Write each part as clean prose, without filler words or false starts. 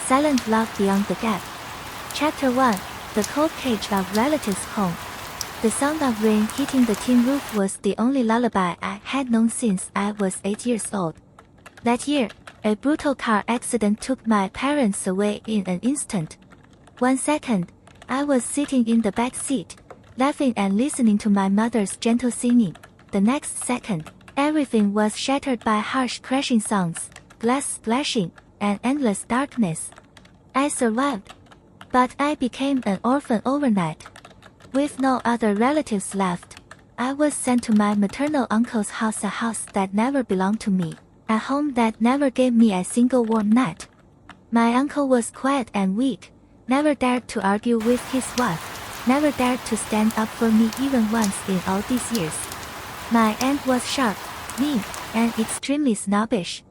silent love beyond the gap. Chapter 1. The cold cage of relatives' home. The sound of rain hitting the tin roof was the only lullaby I had known since I was 8 years old. That year, a brutal car accident took my parents away in an instant. 1 second, I was sitting in the back seat, laughing and listening to my mother's gentle singing. The next second, everything was shattered by harsh crashing sounds, glass splashing, and endless darkness. I survived, but I became an orphan overnight. With no other relatives left, I was sent to my maternal uncle's house, a house that never belonged to me, a home that never gave me a single warm night. My uncle was quiet and weak, never dared to argue with his wife, never dared to stand up for me even once in all these years. My aunt was sharp, mean, and extremely snobbish.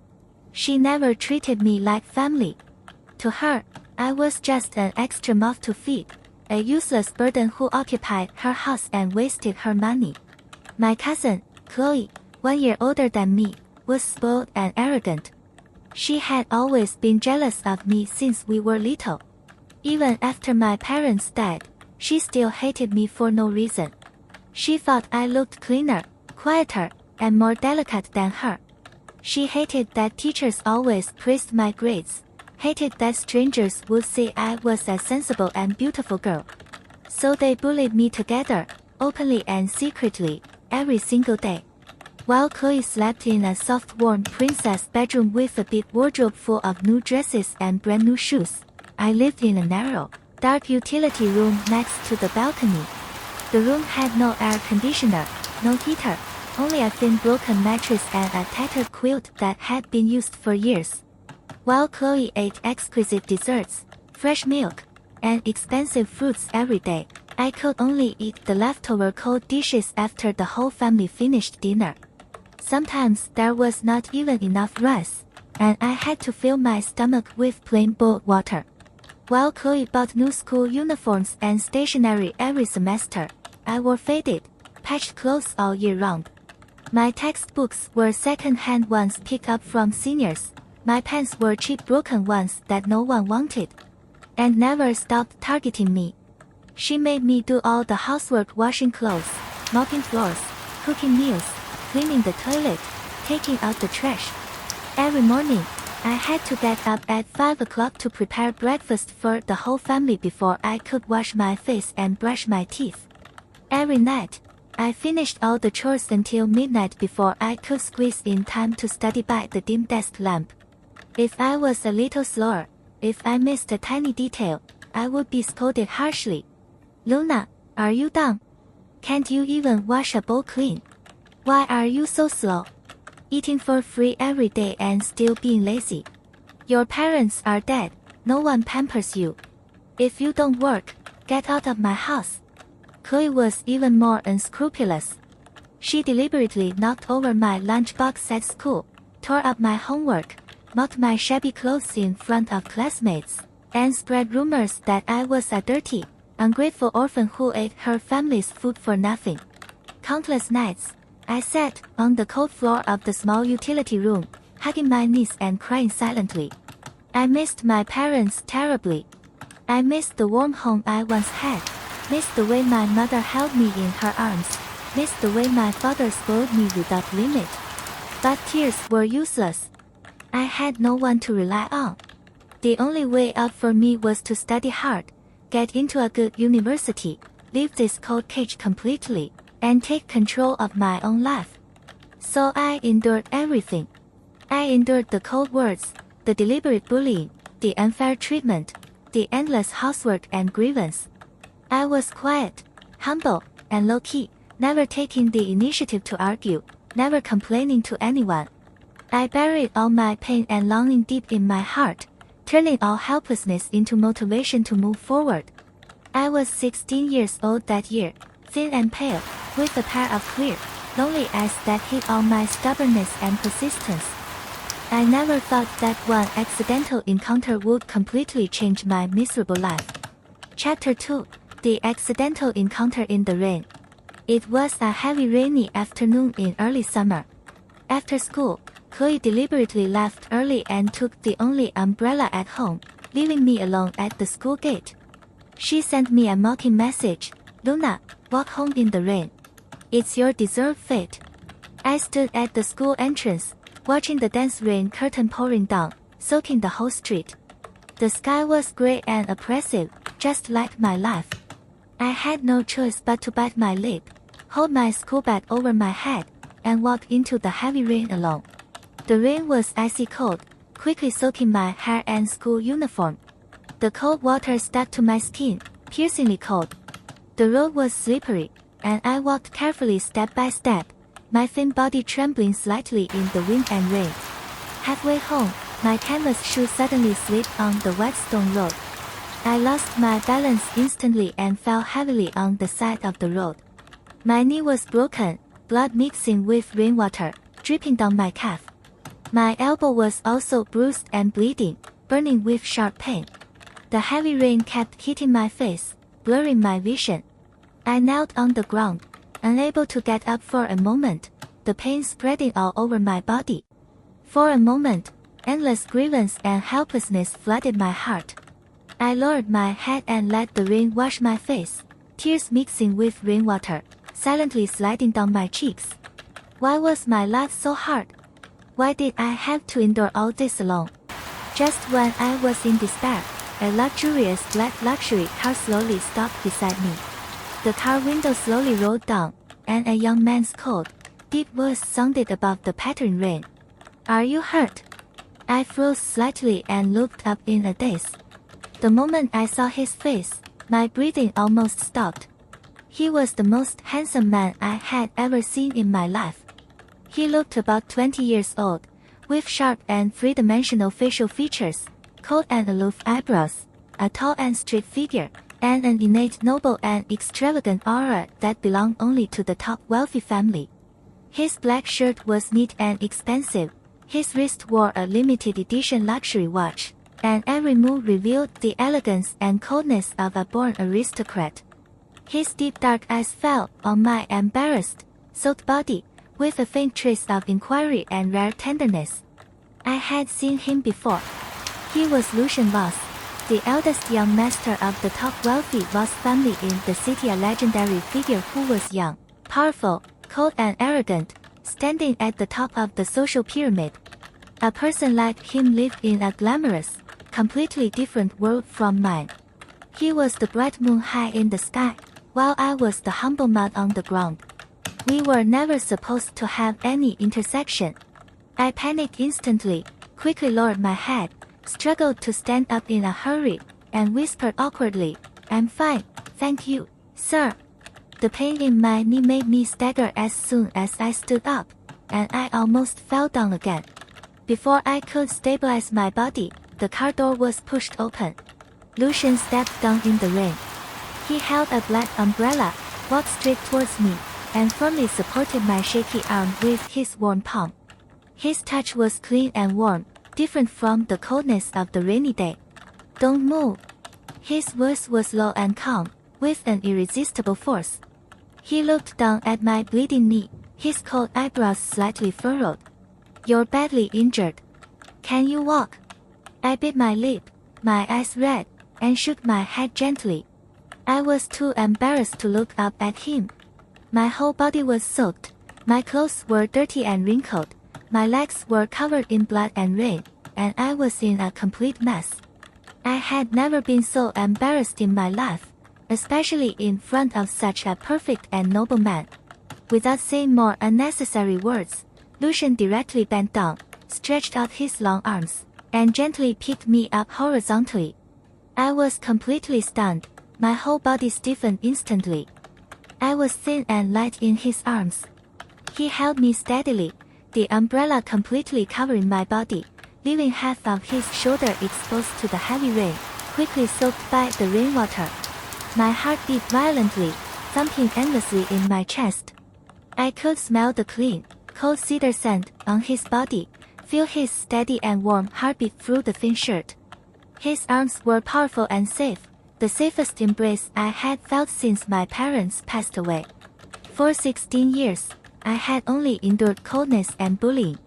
She never treated me like family. To her, I was just an extra mouth to feed, a useless burden who occupied her house and wasted her money. My cousin, Chloe, 1 year older than me, was spoiled and arrogant. She had always been jealous of me since we were little. Even after my parents died, she still hated me for no reason. She thought I looked cleaner, quieter, and more delicate than her. She hated that teachers always praised my grades, hated that strangers would say I was a sensible and beautiful girl. So they bullied me together, openly and secretly, every single day. While Chloe slept in a soft warm princess bedroom with a big wardrobe full of new dresses and brand new shoes, I lived in a narrow, dark utility room next to the balcony. The room had no air conditioner, no heater, only a thin broken mattress and a tattered quilt that had been used for years. While Chloe ate exquisite desserts, fresh milk, and expensive fruits every day, I could only eat the leftover cold dishes after the whole family finished dinner. Sometimes there was not even enough rice, and I had to fill my stomach with plain boiled water. While Chloe bought new school uniforms and stationery every semester, I wore faded, patched clothes all year round. My textbooks were second-hand ones picked up from seniors. My pens were cheap broken ones that no one wanted, and never stopped targeting me. She made me do all the housework, washing clothes, mopping floors, cooking meals, cleaning the toilet, taking out the trash. Every morning, I had to get up at 5 o'clock to prepare breakfast for the whole family before I could wash my face and brush my teeth. Every night, I finished all the chores until midnight before I could squeeze in time to study by the dim desk lamp. If I was a little slower, if I missed a tiny detail, I would be scolded harshly. "Luna, are you dumb? Can't you even wash a bowl clean? Why are you so slow? Eating for free every day and still being lazy. Your parents are dead, no one pampers you. If you don't work, get out of my house." Chloe was even more unscrupulous. She deliberately knocked over my lunchbox at school, tore up my homework, mocked my shabby clothes in front of classmates, and spread rumors that I was a dirty, ungrateful orphan who ate her family's food for nothing. Countless nights, I sat on the cold floor of the small utility room, hugging my knees and crying silently. I missed my parents terribly. I missed the warm home I once had, missed the way my mother held me in her arms, missed the way my father spoiled me without limit. But tears were useless. I had no one to rely on. The only way out for me was to study hard, get into a good university, leave this cold cage completely, and take control of my own life. So I endured everything. I endured the cold words, the deliberate bullying, the unfair treatment, the endless housework and grievance. I was quiet, humble, and low-key, never taking the initiative to argue, never complaining to anyone. I buried all my pain and longing deep in my heart, turning all helplessness into motivation to move forward. I was 16 years old that year, thin and pale, with a pair of clear, lonely eyes that hid all my stubbornness and persistence. I never thought that one accidental encounter would completely change my miserable life. Chapter 2. The accidental encounter in the rain. It was a heavy rainy afternoon in early summer. After school, Chloe deliberately left early and took the only umbrella at home, leaving me alone at the school gate. She sent me a mocking message. "Luna, walk home in the rain. It's your deserved fate." I stood at the school entrance, watching the dense rain curtain pouring down, soaking the whole street. The sky was gray and oppressive, just like my life. I had no choice but to bite my lip, hold my school bag over my head, and walk into the heavy rain alone. The rain was icy cold, quickly soaking my hair and school uniform. The cold water stuck to my skin, piercingly cold. The road was slippery, and I walked carefully step by step, my thin body trembling slightly in the wind and rain. Halfway home, my canvas shoe suddenly slipped on the wet stone road. I lost my balance instantly and fell heavily on the side of the road. My knee was broken, blood mixing with rainwater, dripping down my calf. My elbow was also bruised and bleeding, burning with sharp pain. The heavy rain kept hitting my face, blurring my vision. I knelt on the ground, unable to get up for a moment, the pain spreading all over my body. For a moment, endless grievance and helplessness flooded my heart. I lowered my head and let the rain wash my face, tears mixing with rainwater, silently sliding down my cheeks. Why was my life so hard? Why did I have to endure all this alone? Just when I was in despair, a luxurious black luxury car slowly stopped beside me. The car window slowly rolled down, and a young man's cold, deep voice sounded above the pattering rain. "Are you hurt?" I froze slightly and looked up in a daze. The moment I saw his face, my breathing almost stopped. He was the most handsome man I had ever seen in my life. He looked about 20 years old, with sharp and three-dimensional facial features, cold and aloof eyebrows, a tall and straight figure, and an innate noble and extravagant aura that belonged only to the top wealthy family. His black shirt was neat and expensive, his wrist wore a limited edition luxury watch, and every move revealed the elegance and coldness of a born aristocrat. His deep dark eyes fell on my embarrassed, soaked body, with a faint trace of inquiry and rare tenderness. I had seen him before. He was Lucian Voss, the eldest young master of the top wealthy Voss family in the city, a legendary figure who was young, powerful, cold and arrogant, standing at the top of the social pyramid. A person like him lived in a glamorous, completely different world from mine. He was the bright moon high in the sky, while I was the humble mud on the ground. We were never supposed to have any intersection. I panicked instantly, quickly lowered my head, struggled to stand up in a hurry, and whispered awkwardly, "I'm fine, thank you, sir." The pain in my knee made me stagger as soon as I stood up, and I almost fell down again. Before I could stabilize my body, the car door was pushed open. Lucian stepped down in the rain. He held a black umbrella, walked straight towards me, and firmly supported my shaky arm with his warm palm. His touch was clean and warm, different from the coldness of the rainy day. "Don't move." His voice was low and calm, with an irresistible force. He looked down at my bleeding knee, his cold eyebrows slightly furrowed. "You're badly injured. Can you walk?" I bit my lip, my eyes red, and shook my head gently. I was too embarrassed to look up at him. My whole body was soaked, my clothes were dirty and wrinkled, my legs were covered in blood and rain, and I was in a complete mess. I had never been so embarrassed in my life, especially in front of such a perfect and noble man. Without saying more unnecessary words, Lucian directly bent down, stretched out his long arms, and gently picked me up horizontally. I was completely stunned, my whole body stiffened instantly. I was thin and light in his arms. He held me steadily, the umbrella completely covering my body, leaving half of his shoulder exposed to the heavy rain, quickly soaked by the rainwater. My heart beat violently, thumping endlessly in my chest. I could smell the clean, cold cedar scent on his body, feel his steady and warm heartbeat through the thin shirt. His arms were powerful and safe, the safest embrace I had felt since my parents passed away. For 16 years, I had only endured coldness and bullying.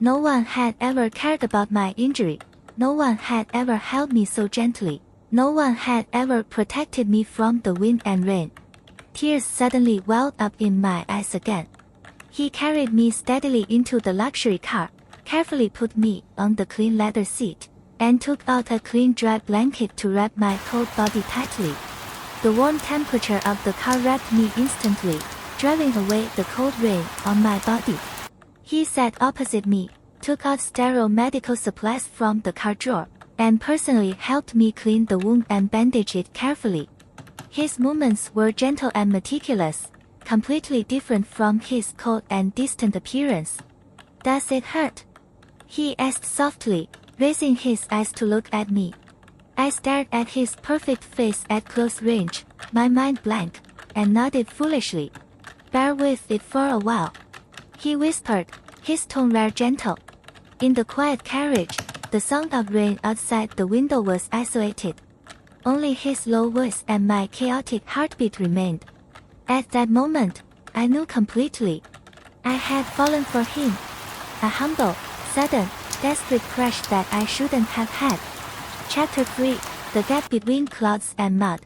No one had ever cared about my injury, No one had ever held me so gently. No one had ever protected me from the wind and rain. Tears suddenly welled up in my eyes again. He carried me steadily into the luxury car, carefully put me on the clean leather seat, and took out a clean dry blanket to wrap my cold body tightly. The warm temperature of the car wrapped me instantly, driving away the cold rain on my body. He sat opposite me, took out sterile medical supplies from the car drawer, and personally helped me clean the wound and bandage it carefully. His movements were gentle and meticulous, completely different from his cold and distant appearance. "Does it hurt?" he asked softly, raising his eyes to look at me. I stared at his perfect face at close range, my mind blank, and nodded foolishly. "Bear with it for a while," he whispered, his tone rare gentle. In the quiet carriage, the sound of rain outside the window was isolated. Only his low voice and my chaotic heartbeat remained. At that moment, I knew completely. I had fallen for him. A humble, sudden, desperate crush that I shouldn't have had. Chapter 3: The Gap Between Clouds and Mud.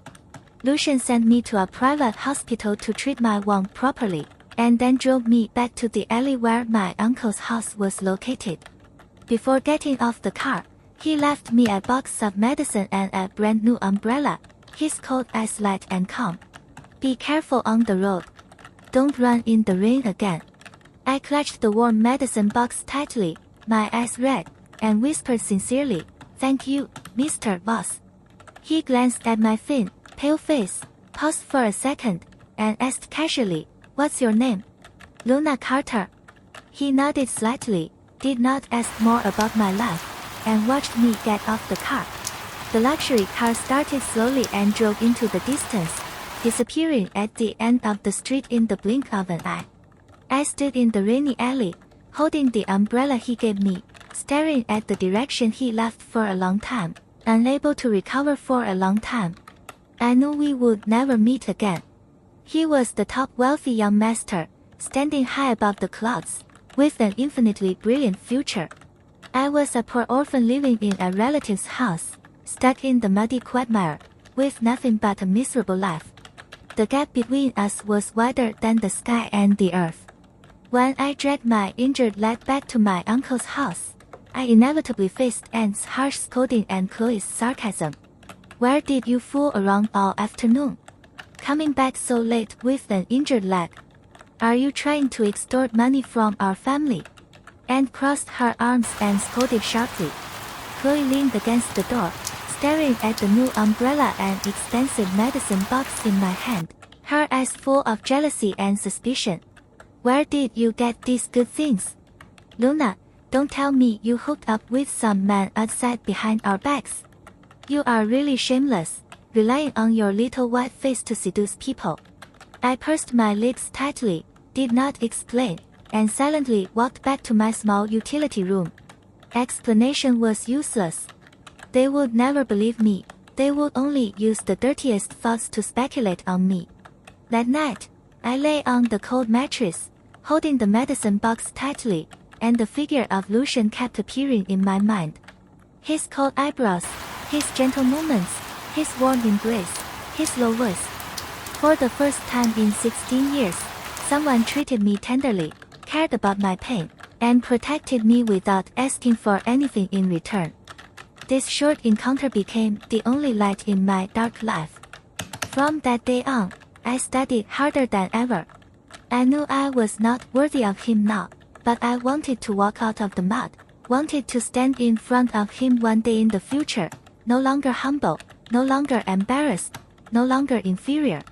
Lucian sent me to a private hospital to treat my wound properly, and then drove me back to the alley where my uncle's house was located. Before getting off the car, he left me a box of medicine and a brand new umbrella, his cold eyes light and calm. "Be careful on the road. Don't run in the rain again." I clutched the warm medicine box tightly, my eyes red, and whispered sincerely, "Thank you, Mr. Voss." He glanced at my thin, pale face, paused for a second, and asked casually, "What's your name?" "Luna Carter." He nodded slightly, did not ask more about my life, and watched me get off the car. The luxury car started slowly and drove into the distance, disappearing at the end of the street in the blink of an eye. I stood in the rainy alley, holding the umbrella he gave me, staring at the direction he left for a long time, unable to recover for a long time. I knew we would never meet again. He was the top wealthy young master, standing high above the clouds, with an infinitely brilliant future. I was a poor orphan living in a relative's house, stuck in the muddy quagmire, with nothing but a miserable life. The gap between us was wider than the sky and the earth. When I dragged my injured leg back to my uncle's house, I inevitably faced Aunt's harsh scolding and Chloe's sarcasm. "Where did you fool around all afternoon? Coming back so late with an injured leg? Are you trying to extort money from our family?" Aunt crossed her arms and scolded sharply. Chloe leaned against the door, staring at the new umbrella and expensive medicine box in my hand, her eyes full of jealousy and suspicion. "Where did you get these good things? Luna, don't tell me you hooked up with some man outside behind our backs. You are really shameless, relying on your little white face to seduce people." I pursed my lips tightly, did not explain, and silently walked back to my small utility room. Explanation was useless. They would never believe me, they would only use the dirtiest thoughts to speculate on me. That night, I lay on the cold mattress, holding the medicine box tightly, and the figure of Lucian kept appearing in my mind. His cold eyebrows, his gentle movements, his warm embrace, his low voice. For the first time in 16 years, someone treated me tenderly, cared about my pain, and protected me without asking for anything in return. This short encounter became the only light in my dark life. From that day on, I studied harder than ever. I knew I was not worthy of him now, but I wanted to walk out of the mud, wanted to stand in front of him one day in the future, no longer humble, no longer embarrassed, no longer inferior.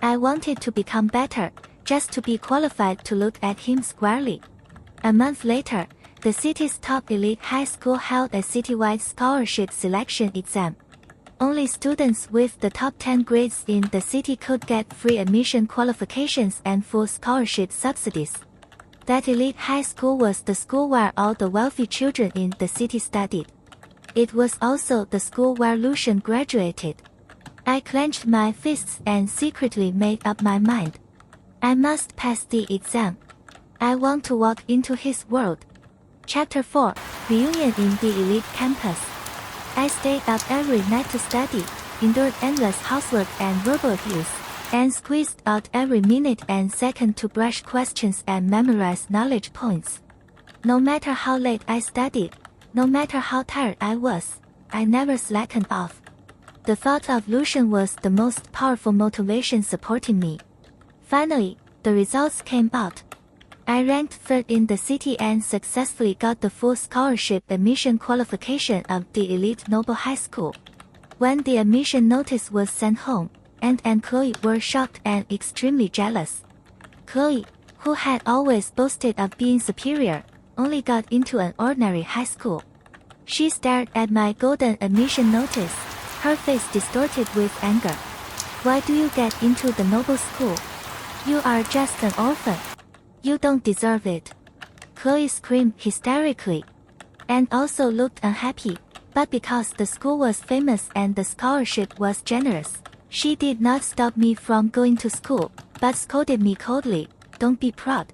I wanted to become better, just to be qualified to look at him squarely. A month later, the city's top elite high school held a citywide scholarship selection exam. Only students with the top 10 grades in the city could get free admission qualifications and full scholarship subsidies. That elite high school was the school where all the wealthy children in the city studied. It was also the school where Lucian graduated. I clenched my fists and secretly made up my mind. I must pass the exam. I want to walk into his world. Chapter 4: Reunion in the elite campus. I stayed up every night to study, endured endless housework and verbal abuse, and squeezed out every minute and second to brush questions and memorize knowledge points. No matter how late I studied, no matter how tired I was, I never slackened off. The thought of Lucian was the most powerful motivation supporting me. Finally, the results came out. I ranked third in the city and successfully got the full scholarship admission qualification of the elite Noble High School. When the admission notice was sent home, Aunt and Chloe were shocked and extremely jealous. Chloe, who had always boasted of being superior, only got into an ordinary high school. She stared at my golden admission notice, her face distorted with anger. Why do you get into the noble school? You are just an orphan. You don't deserve it. Chloe screamed hysterically. And also looked unhappy, but because the school was famous and the scholarship was generous, she did not stop me from going to school, but scolded me coldly. Don't be proud.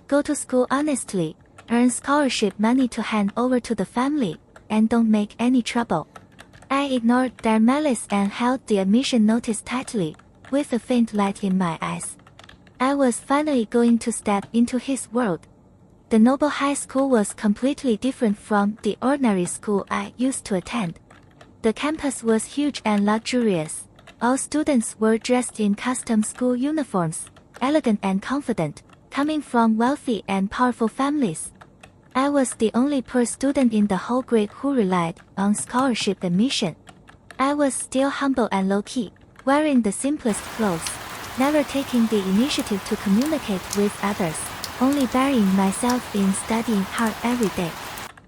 Go to school honestly, earn scholarship money to hand over to the family, and don't make any trouble. I ignored their malice and held the admission notice tightly, with a faint light in my eyes. I was finally going to step into his world. The Noble High School was completely different from the ordinary school I used to attend. The campus was huge and luxurious. All students were dressed in custom school uniforms, elegant and confident, coming from wealthy and powerful families. I was the only poor student in the whole grade who relied on scholarship admission. I was still humble and low-key, wearing the simplest clothes, never taking the initiative to communicate with others, only burying myself in studying hard every day.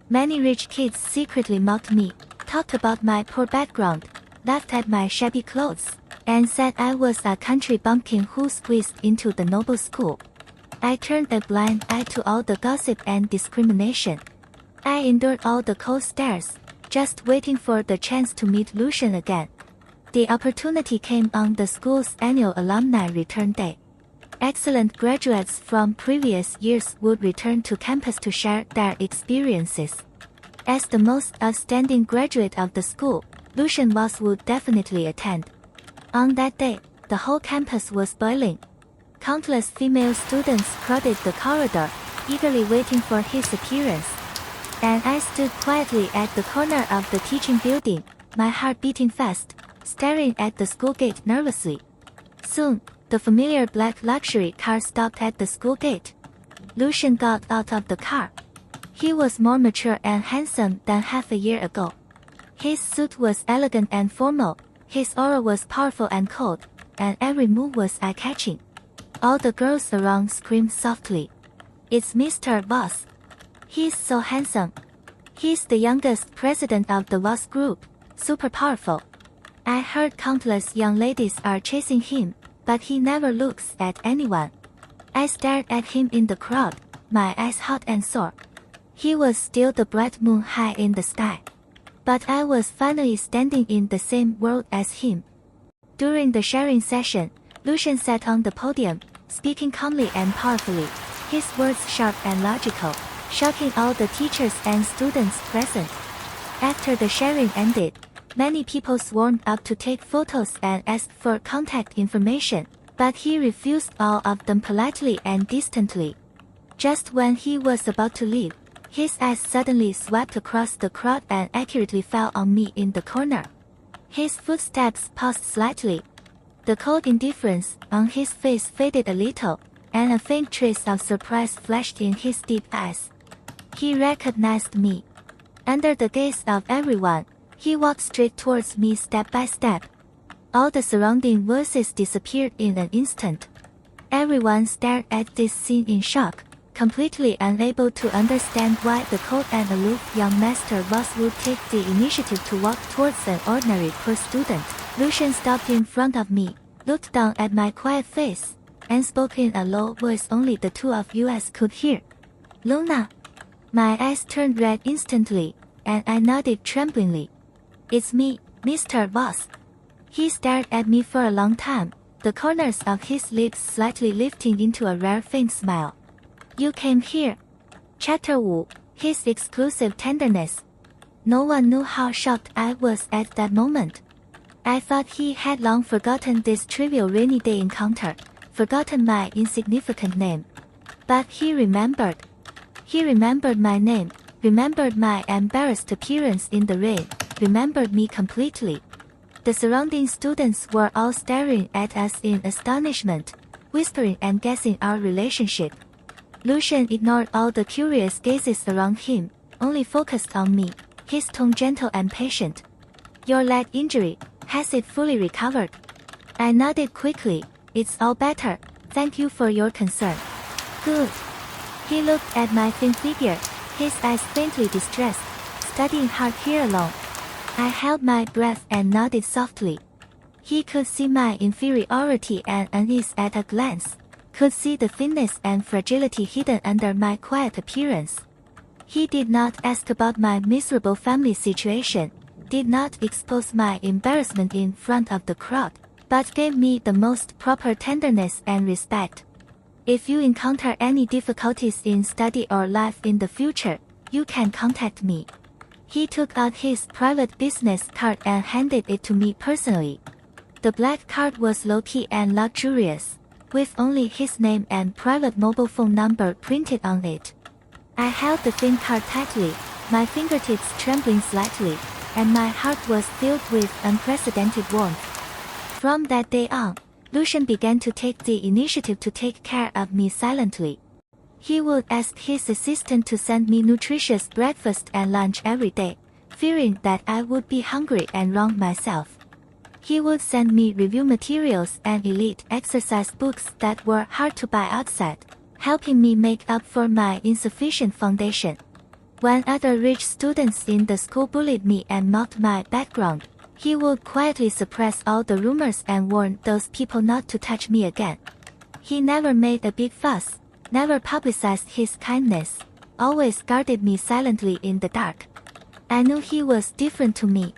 Many rich kids secretly mocked me, talked about my poor background, laughed at my shabby clothes, and said I was a country bumpkin who squeezed into the noble school. I turned a blind eye to all the gossip and discrimination. I endured all the cold stares, just waiting for the chance to meet Lucian again. The opportunity came on the school's annual alumni return day. Excellent graduates from previous years would return to campus to share their experiences. As the most outstanding graduate of the school, Lucian Voss would definitely attend. On that day, the whole campus was boiling. Countless female students crowded the corridor, eagerly waiting for his appearance. And I stood quietly at the corner of the teaching building, my heart beating fast, staring at the school gate nervously. Soon, the familiar black luxury car stopped at the school gate. Lucian got out of the car. He was more mature and handsome than half a year ago. His suit was elegant and formal, his aura was powerful and cold, and every move was eye-catching. All the girls around screamed softly. It's Mr. Voss. He's so handsome. He's the youngest president of the Voss group, super powerful. I heard countless young ladies are chasing him, but he never looks at anyone. I stared at him in the crowd, my eyes hot and sore. He was still the bright moon high in the sky. But I was finally standing in the same world as him. During the sharing session, Lucian sat on the podium, speaking calmly and powerfully, his words sharp and logical, shocking all the teachers and students present. After the sharing ended, many people swarmed up to take photos and asked for contact information, but he refused all of them politely and distantly. Just when he was about to leave, his eyes suddenly swept across the crowd and accurately fell on me in the corner. His footsteps paused slightly. The cold indifference on his face faded a little, and a faint trace of surprise flashed in his deep eyes. He recognized me. Under the gaze of everyone, he walked straight towards me step by step. All the surrounding voices disappeared in an instant. Everyone stared at this scene in shock, completely unable to understand why the cold and aloof young Master Voss would take the initiative to walk towards an ordinary poor student. Lucian stopped in front of me, looked down at my quiet face, and spoke in a low voice only the two of us could hear. Luna. My eyes turned red instantly, and I nodded tremblingly. It's me, Mr. Voss. He stared at me for a long time, the corners of his lips slightly lifting into a rare faint smile. You came here. Chapter 5, His Exclusive Tenderness. No one knew how shocked I was at that moment. I thought he had long forgotten this trivial rainy day encounter, forgotten my insignificant name. But he remembered. He remembered my name, remembered my embarrassed appearance in the rain, remembered me completely. The surrounding students were all staring at us in astonishment, whispering and guessing our relationship. Lucian ignored all the curious gazes around him, only focused on me, his tone gentle and patient. Your leg injury, has it fully recovered? I nodded quickly. It's all better, thank you for your concern. Good. He looked at my thin figure, his eyes faintly distressed, studying hard here alone. I held my breath and nodded softly. He could see my inferiority and unease at a glance, could see the thinness and fragility hidden under my quiet appearance. He did not ask about my miserable family situation, did not expose my embarrassment in front of the crowd, but gave me the most proper tenderness and respect. If you encounter any difficulties in study or life in the future, you can contact me. He took out his private business card and handed it to me personally. The black card was low-key and luxurious, with only his name and private mobile phone number printed on it. I held the thin card tightly, my fingertips trembling slightly, and my heart was filled with unprecedented warmth. From that day on, Lucian began to take the initiative to take care of me silently. He would ask his assistant to send me nutritious breakfast and lunch every day, fearing that I would be hungry and wrong myself. He would send me review materials and elite exercise books that were hard to buy outside, helping me make up for my insufficient foundation. When other rich students in the school bullied me and mocked my background, he would quietly suppress all the rumors and warn those people not to touch me again. He never made a big fuss, never publicized his kindness, always guarded me silently in the dark. I knew he was different to me.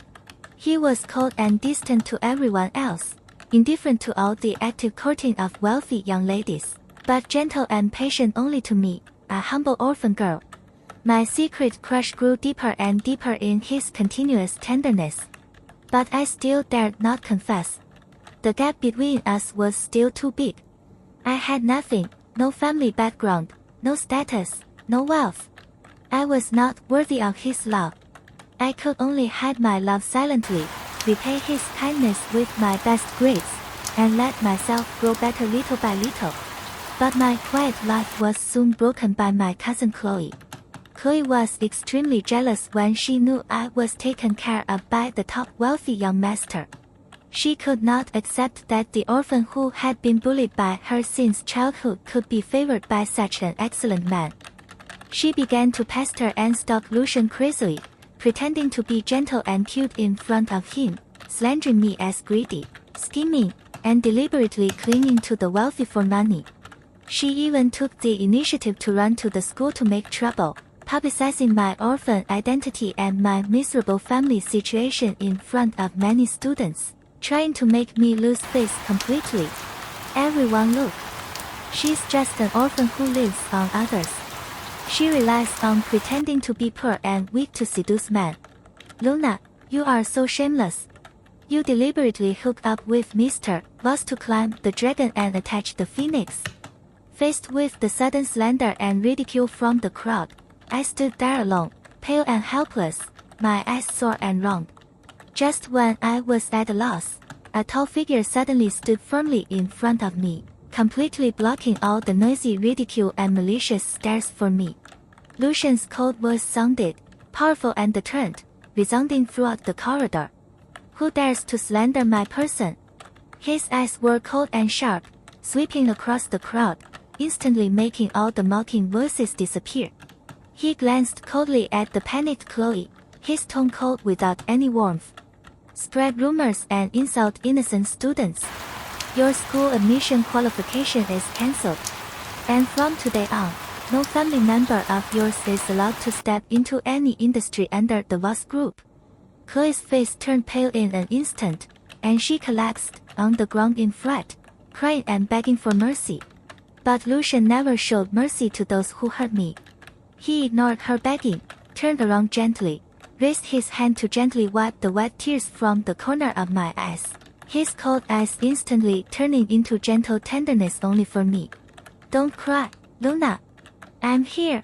He was cold and distant to everyone else, indifferent to all the active courting of wealthy young ladies, but gentle and patient only to me, a humble orphan girl. My secret crush grew deeper and deeper in his continuous tenderness. But I still dared not confess. The gap between us was still too big. I had nothing, no family background, no status, no wealth. I was not worthy of his love. I could only hide my love silently, repay his kindness with my best grades, and let myself grow better little by little. But my quiet life was soon broken by my cousin Chloe. Chloe was extremely jealous when she knew I was taken care of by the top wealthy young master. She could not accept that the orphan who had been bullied by her since childhood could be favored by such an excellent man. She began to pester and stalk Lucian crazily, pretending to be gentle and cute in front of him, slandering me as greedy, scheming, and deliberately clinging to the wealthy for money. She even took the initiative to run to the school to make trouble, publicizing my orphan identity and my miserable family situation in front of many students, trying to make me lose face completely. Everyone look. She's just an orphan who lives on others. She relies on pretending to be poor and weak to seduce men. Luna, you are so shameless. You deliberately hook up with Mr. Voss to climb the dragon and attach the phoenix. Faced with the sudden slander and ridicule from the crowd, I stood there alone, pale and helpless, my eyes sore and wronged. Just when I was at a loss, a tall figure suddenly stood firmly in front of me, completely blocking all the noisy ridicule and malicious stares for me. Lucian's cold voice sounded, powerful and deterrent, resounding throughout the corridor. Who dares to slander my person? His eyes were cold and sharp, sweeping across the crowd, instantly making all the mocking voices disappear. He glanced coldly at the panicked Chloe, his tone cold without any warmth. Spread rumors and insult innocent students. Your school admission qualification is cancelled. And from today on, no family member of yours is allowed to step into any industry under the Voss group. Chloe's face turned pale in an instant, and she collapsed on the ground in fright, crying and begging for mercy. But Lucian never showed mercy to those who hurt me. He ignored her begging, turned around gently, raised his hand to gently wipe the wet tears from the corner of my eyes, his cold eyes instantly turning into gentle tenderness only for me. Don't cry, Luna. I'm here.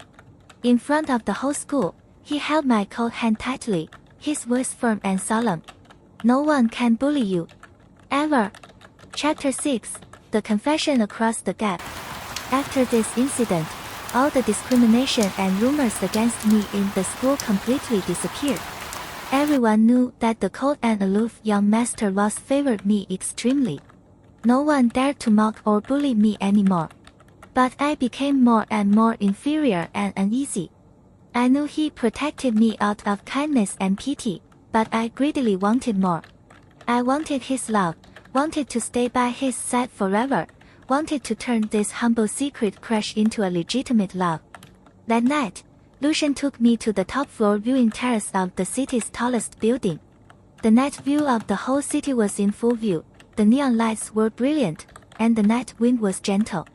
In front of the whole school, he held my cold hand tightly, his voice firm and solemn. No one can bully you. Ever. Chapter 6, The Confession Across the Gap. After this incident, all the discrimination and rumors against me in the school completely disappeared. Everyone knew that the cold and aloof young Master Voss favored me extremely. No one dared to mock or bully me anymore. But I became more and more inferior and uneasy. I knew he protected me out of kindness and pity, but I greedily wanted more. I wanted his love, wanted to stay by his side forever, wanted to turn this humble secret crush into a legitimate love. That night, Lucian took me to the top floor viewing terrace of the city's tallest building. The night view of the whole city was in full view, the neon lights were brilliant, and the night wind was gentle.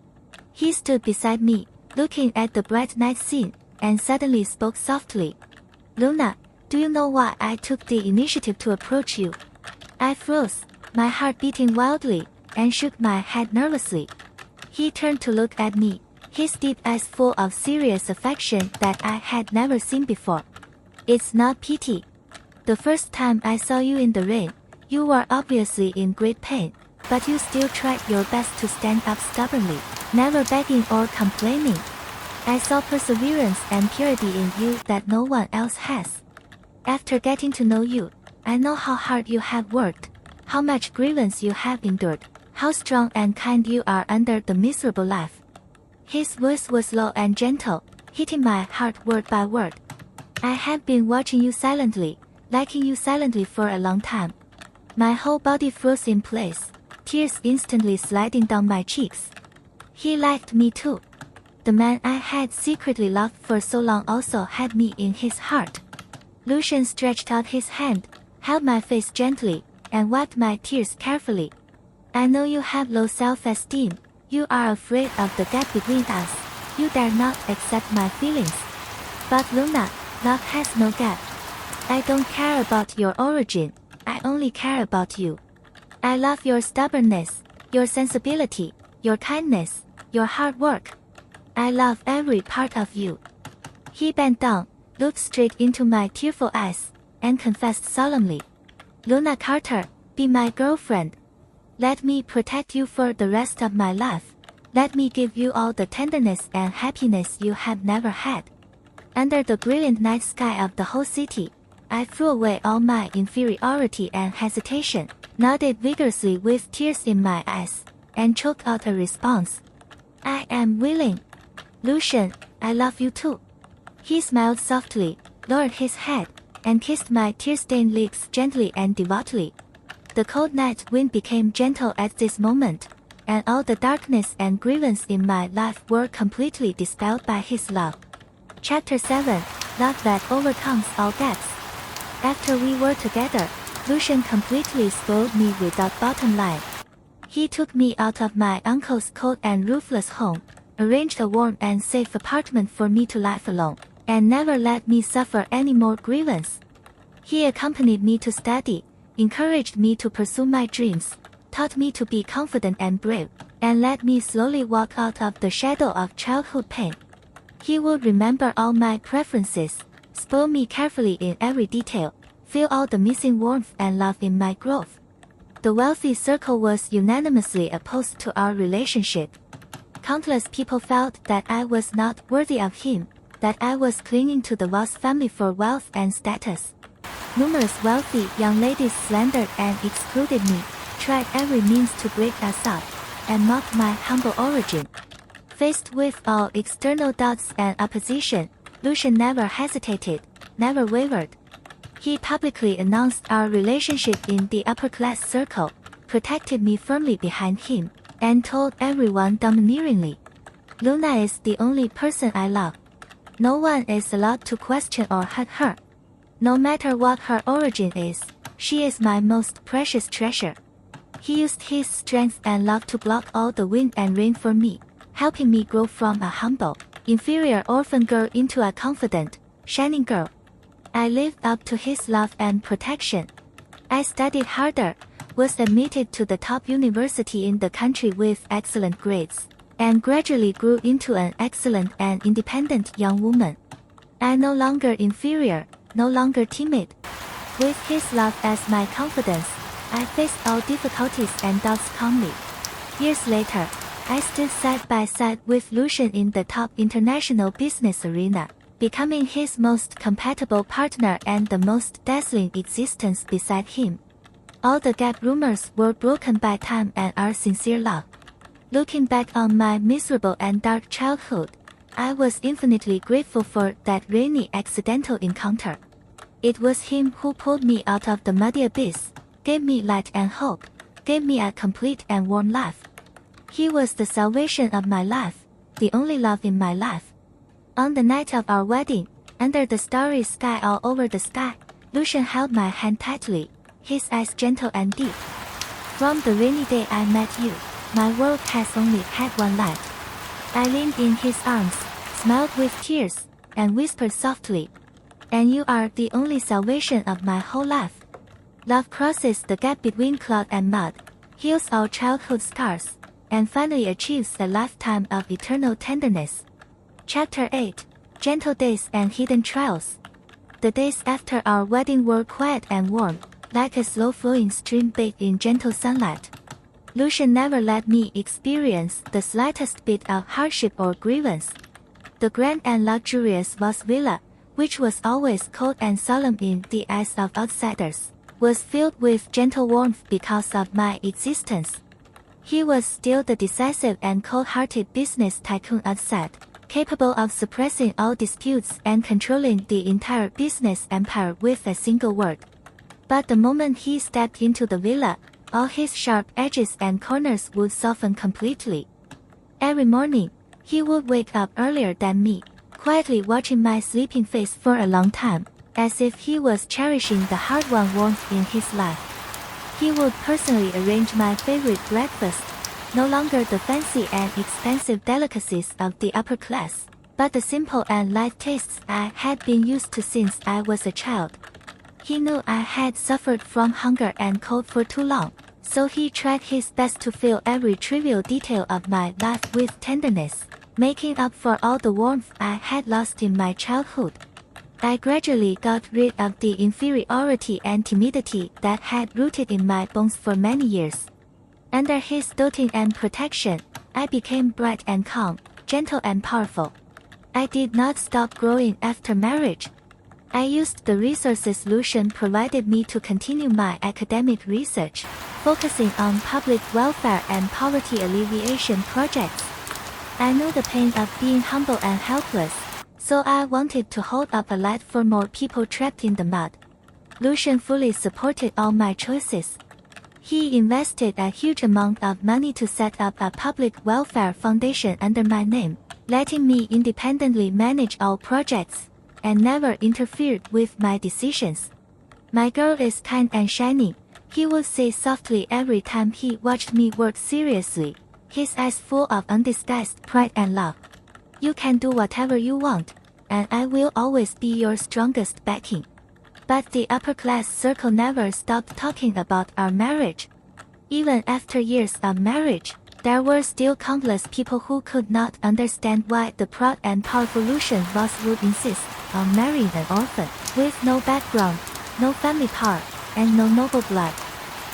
He stood beside me, looking at the bright night scene, and suddenly spoke softly. Luna, do you know why I took the initiative to approach you? I froze, my heart beating wildly, and shook my head nervously. He turned to look at me, his deep eyes full of serious affection that I had never seen before. It's not pity. The first time I saw you in the rain, you were obviously in great pain, but you still tried your best to stand up stubbornly, never begging or complaining. I saw perseverance and purity in you that no one else has. After getting to know you, I know how hard you have worked, how much grievance you have endured, how strong and kind you are under the miserable life. His voice was low and gentle, hitting my heart word by word. I have been watching you silently, liking you silently for a long time. My whole body froze in place, tears instantly sliding down my cheeks. He liked me too. The man I had secretly loved for so long also had me in his heart. Lucian stretched out his hand, held my face gently, and wiped my tears carefully. I know you have low self-esteem, you are afraid of the gap between us, you dare not accept my feelings. But Luna, love has no gap. I don't care about your origin, I only care about you. I love your stubbornness, your sensibility, your kindness, your hard work. I love every part of you. He bent down, looked straight into my tearful eyes, and confessed solemnly. Luna Carter, be my girlfriend. Let me protect you for the rest of my life. Let me give you all the tenderness and happiness you have never had. Under the brilliant night sky of the whole city, I threw away all my inferiority and hesitation, nodded vigorously with tears in my eyes, and choked out a response. I am willing. Lucian, I love you too. He smiled softly, lowered his head, and kissed my tear-stained lips gently and devoutly. The cold night wind became gentle at this moment, and all the darkness and grievance in my life were completely dispelled by his love. Chapter 7, Love That Overcomes All Gaps. After we were together, Lucian completely spoiled me without bottom line. He took me out of my uncle's cold and roofless home, arranged a warm and safe apartment for me to live alone, and never let me suffer any more grievance. He accompanied me to study, encouraged me to pursue my dreams, taught me to be confident and brave, and let me slowly walk out of the shadow of childhood pain. He would remember all my preferences, spoil me carefully in every detail, fill all the missing warmth and love in my growth. The wealthy circle was unanimously opposed to our relationship. Countless people felt that I was not worthy of him, that I was clinging to the Voss family for wealth and status. Numerous wealthy young ladies slandered and excluded me, tried every means to break us up, and mocked my humble origin. Faced with all external doubts and opposition, Lucian never hesitated, never wavered. He publicly announced our relationship in the upper-class circle, protected me firmly behind him, and told everyone domineeringly, Luna is the only person I love. No one is allowed to question or hurt her. No matter what her origin is, she is my most precious treasure. He used his strength and love to block all the wind and rain for me, helping me grow from a humble, inferior orphan girl into a confident, shining girl. I lived up to his love and protection. I studied harder, was admitted to the top university in the country with excellent grades, and gradually grew into an excellent and independent young woman. I no longer inferior, no longer timid. With his love as my confidence, I faced all difficulties and doubts calmly. Years later, I stood side by side with Lucian in the top international business arena, becoming his most compatible partner and the most dazzling existence beside him. All the gap rumors were broken by time and our sincere love. Looking back on my miserable and dark childhood, I was infinitely grateful for that rainy accidental encounter. It was him who pulled me out of the muddy abyss, gave me light and hope, gave me a complete and warm life. He was the salvation of my life, the only love in my life. On the night of our wedding, under the starry sky all over the sky, Lucian held my hand tightly, his eyes gentle and deep. From the rainy day I met you, my world has only had one light. I leaned in his arms, smiled with tears, and whispered softly, "And you are the only salvation of my whole life." Love crosses the gap between cloud and mud, heals our childhood scars, and finally achieves a lifetime of eternal tenderness. Chapter 8. Gentle Days and Hidden Trials. The days after our wedding were quiet and warm, like a slow-flowing stream bathed in gentle sunlight. Lucian never let me experience the slightest bit of hardship or grievance. The grand and luxurious Voss villa, which was always cold and solemn in the eyes of outsiders, was filled with gentle warmth because of my existence. He was still the decisive and cold-hearted business tycoon outside, capable of suppressing all disputes and controlling the entire business empire with a single word. But the moment he stepped into the villa, all his sharp edges and corners would soften completely. Every morning, he would wake up earlier than me, quietly watching my sleeping face for a long time, as if he was cherishing the hard-won warmth in his life. He would personally arrange my favorite breakfast, no longer the fancy and expensive delicacies of the upper class, but the simple and light tastes I had been used to since I was a child. He knew I had suffered from hunger and cold for too long, so he tried his best to fill every trivial detail of my life with tenderness, making up for all the warmth I had lost in my childhood. I gradually got rid of the inferiority and timidity that had rooted in my bones for many years. Under his doting and protection, I became bright and calm, gentle and powerful. I did not stop growing after marriage. I used the resources Lucian provided me to continue my academic research, focusing on public welfare and poverty alleviation projects. I knew the pain of being humble and helpless, so I wanted to hold up a light for more people trapped in the mud. Lucian fully supported all my choices. He invested a huge amount of money to set up a public welfare foundation under my name, letting me independently manage all projects, and never interfered with my decisions. "My girl is kind and shining," he would say softly every time he watched me work seriously, his eyes full of undisguised pride and love. "You can do whatever you want, and I will always be your strongest backing." But the upper-class circle never stopped talking about our marriage. Even after years of marriage, there were still countless people who could not understand why the proud and powerful Lucian Voss would insist on marrying an orphan, with no background, no family power, and no noble blood.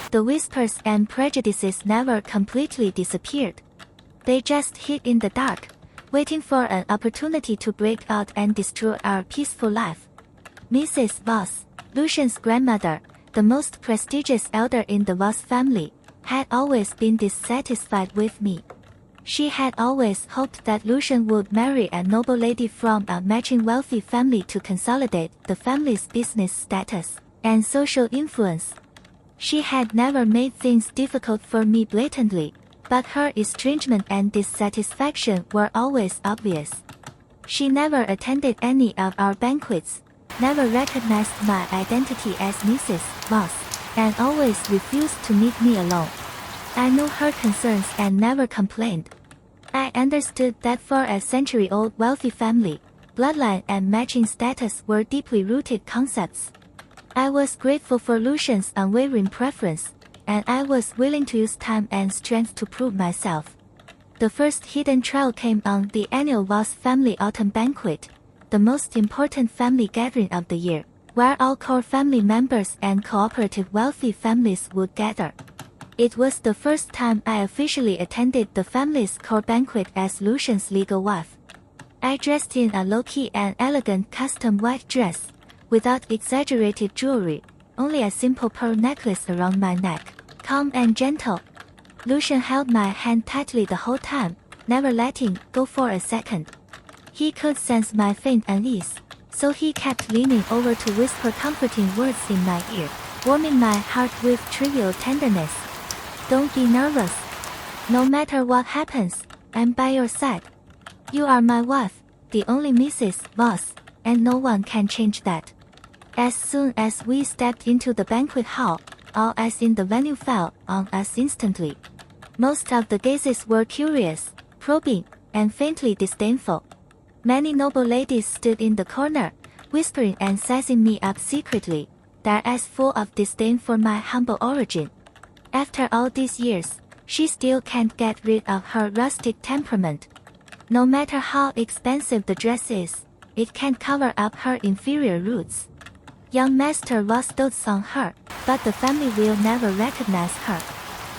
The whispers and prejudices never completely disappeared. They just hid in the dark, waiting for an opportunity to break out and destroy our peaceful life. Mrs. Voss, Lucian's grandmother, the most prestigious elder in the Voss family, had always been dissatisfied with me. She had always hoped that Lucian would marry a noble lady from a matching wealthy family to consolidate the family's business status and social influence. She had never made things difficult for me blatantly, but her estrangement and dissatisfaction were always obvious. She never attended any of our banquets, never recognized my identity as Mrs. Voss, and always refused to meet me alone. I knew her concerns and never complained. I understood that for a century-old wealthy family, bloodline and matching status were deeply rooted concepts. I was grateful for Lucian's unwavering preference, and I was willing to use time and strength to prove myself. The first hidden trial came on the annual Voss family autumn banquet, the most important family gathering of the year, where all core family members and cooperative wealthy families would gather. It was the first time I officially attended the family's core banquet as Lucian's legal wife. I dressed in a low-key and elegant custom white dress, without exaggerated jewelry, only a simple pearl necklace around my neck, calm and gentle. Lucian held my hand tightly the whole time, never letting go for a second. He could sense my faint unease, so he kept leaning over to whisper comforting words in my ear, warming my heart with trivial tenderness. Don't be nervous. No matter what happens, I'm by your side. You are my wife, the only Mrs. Voss, and no one can change that. As soon as we stepped into the banquet hall, all eyes in the venue fell on us instantly. Most of the gazes were curious, probing, and faintly disdainful. Many noble ladies stood in the corner, whispering and sizing me up secretly, their eyes full of disdain for my humble origin. After all these years, she still can't get rid of her rustic temperament. No matter how expensive the dress is, it can't cover up her inferior roots. Young Master Voss dotes on her, but the family will never recognize her.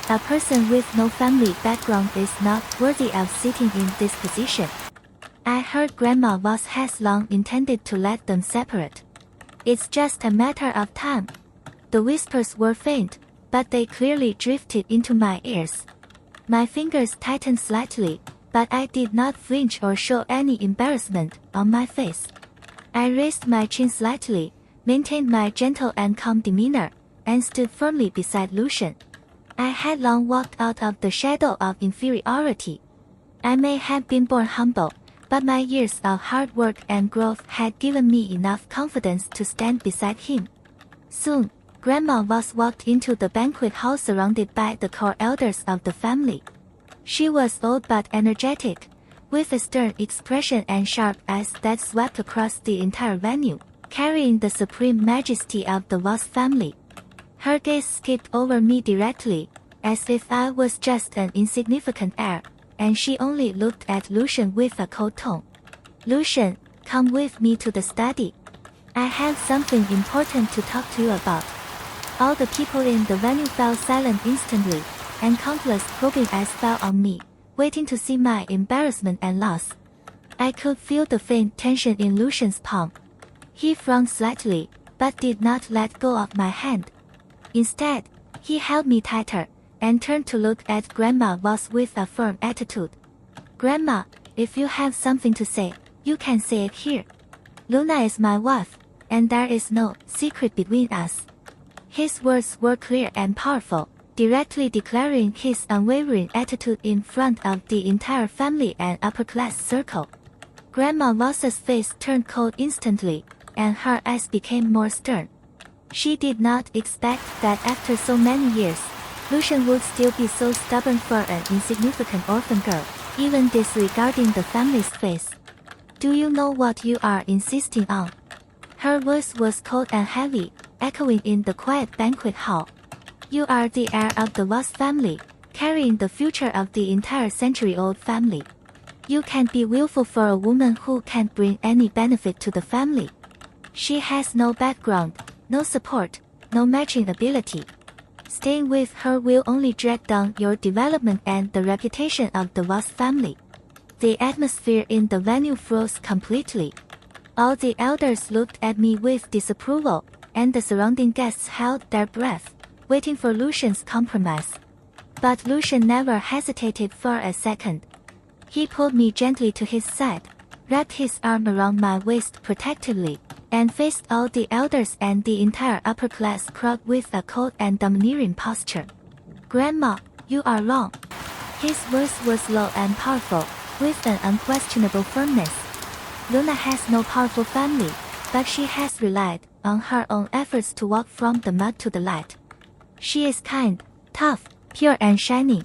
A person with no family background is not worthy of sitting in this position. I heard Grandma Voss has long intended to let them separate. It's just a matter of time. The whispers were faint, but they clearly drifted into my ears. My fingers tightened slightly, but I did not flinch or show any embarrassment on my face. I raised my chin slightly, maintained my gentle and calm demeanor, and stood firmly beside Lucian. I had long walked out of the shadow of inferiority. I may have been born humble, but my years of hard work and growth had given me enough confidence to stand beside him. Soon, Grandma Voss walked into the banquet hall surrounded by the core elders of the family. She was old but energetic, with a stern expression and sharp eyes that swept across the entire venue, carrying the supreme majesty of the Voss family. Her gaze skipped over me directly, as if I was just an insignificant heir, and she only looked at Lucian with a cold tone. Lucian, come with me to the study. I have something important to talk to you about. All the people in the venue fell silent instantly, and countless probing eyes fell on me, waiting to see my embarrassment and loss. I could feel the faint tension in Lucian's palm. He frowned slightly, but did not let go of my hand. Instead, he held me tighter, and turned to look at Grandma Voss with a firm attitude. Grandma, if you have something to say, you can say it here. Luna is my wife, and there is no secret between us. His words were clear and powerful, directly declaring his unwavering attitude in front of the entire family and upper-class circle. Grandma Voss's face turned cold instantly, and her eyes became more stern. She did not expect that after so many years, Lucian would still be so stubborn for an insignificant orphan girl, even disregarding the family's face. Do you know what you are insisting on? Her voice was cold and heavy, echoing in the quiet banquet hall. You are the heir of the Voss family, carrying the future of the entire century-old family. You can't be willful for a woman who can't bring any benefit to the family. She has no background, no support, no matching ability. Staying with her will only drag down your development and the reputation of the Voss family. The atmosphere in the venue froze completely. All the elders looked at me with disapproval, and the surrounding guests held their breath, waiting for Lucian's compromise. But Lucian never hesitated for a second. He pulled me gently to his side, wrapped his arm around my waist protectively, and faced all the elders and the entire upper-class crowd with a cold and domineering posture. Grandma, you are wrong. His voice was low and powerful, with an unquestionable firmness. Luna has no powerful family, but she has relied on her own efforts to walk from the mud to the light. She is kind, tough, pure and shining.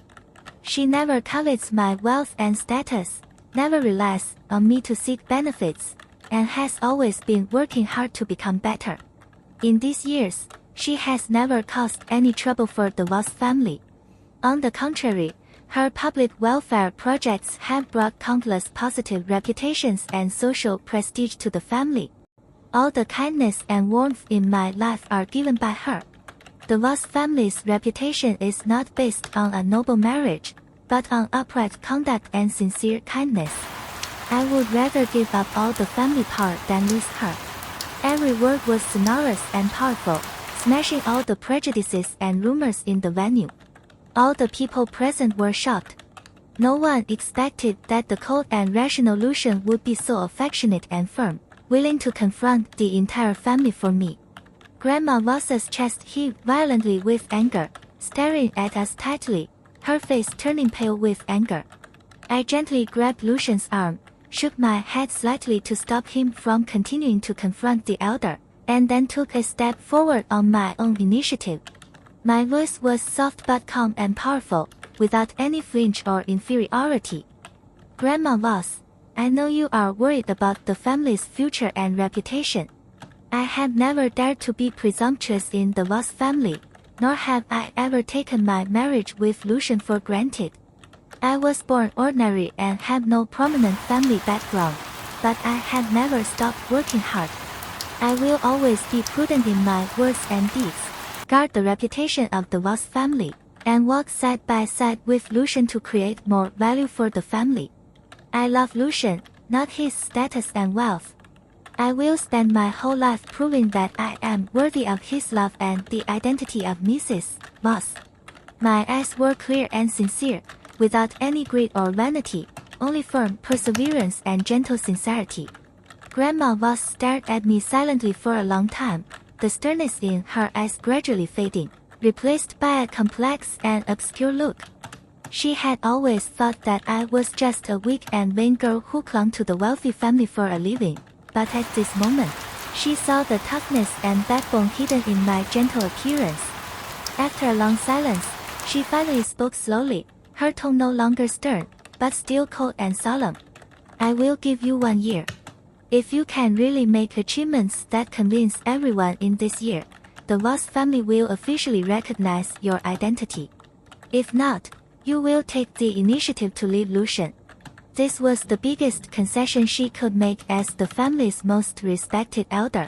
She never covets my wealth and status, never relies on me to seek benefits, and has always been working hard to become better. In these years, she has never caused any trouble for the Voss family. On the contrary, her public welfare projects have brought countless positive reputations and social prestige to the family. All the kindness and warmth in my life are given by her. The Voss family's reputation is not based on a noble marriage, but on upright conduct and sincere kindness. I would rather give up all the family power than lose her. Every word was sonorous and powerful, smashing all the prejudices and rumors in the venue. All the people present were shocked. No one expected that the cold and rational Lucian would be so affectionate and firm, willing to confront the entire family for me. Grandma Voss's chest heaved violently with anger, staring at us tightly, her face turning pale with anger. I gently grabbed Lucian's arm, shook my head slightly to stop him from continuing to confront the elder, and then took a step forward on my own initiative. My voice was soft but calm and powerful, without any flinch or inferiority. Grandma Voss, I know you are worried about the family's future and reputation. I have never dared to be presumptuous in the Voss family, nor have I ever taken my marriage with Lucian for granted. I was born ordinary and have no prominent family background, but I have never stopped working hard. I will always be prudent in my words and deeds, guard the reputation of the Voss family, and walk side by side with Lucian to create more value for the family. I love Lucian, not his status and wealth. I will spend my whole life proving that I am worthy of his love and the identity of Mrs. Voss. My eyes were clear and sincere, without any greed or vanity, only firm perseverance and gentle sincerity. Grandma Voss stared at me silently for a long time, the sternness in her eyes gradually fading, replaced by a complex and obscure look. She had always thought that I was just a weak and vain girl who clung to the wealthy family for a living, but at this moment, she saw the toughness and backbone hidden in my gentle appearance. After a long silence, she finally spoke slowly, her tone no longer stern, but still cold and solemn. I will give you 1 year. If you can really make achievements that convince everyone in this year, the Voss family will officially recognize your identity. If not, you will take the initiative to leave Lucian. This was the biggest concession she could make as the family's most respected elder.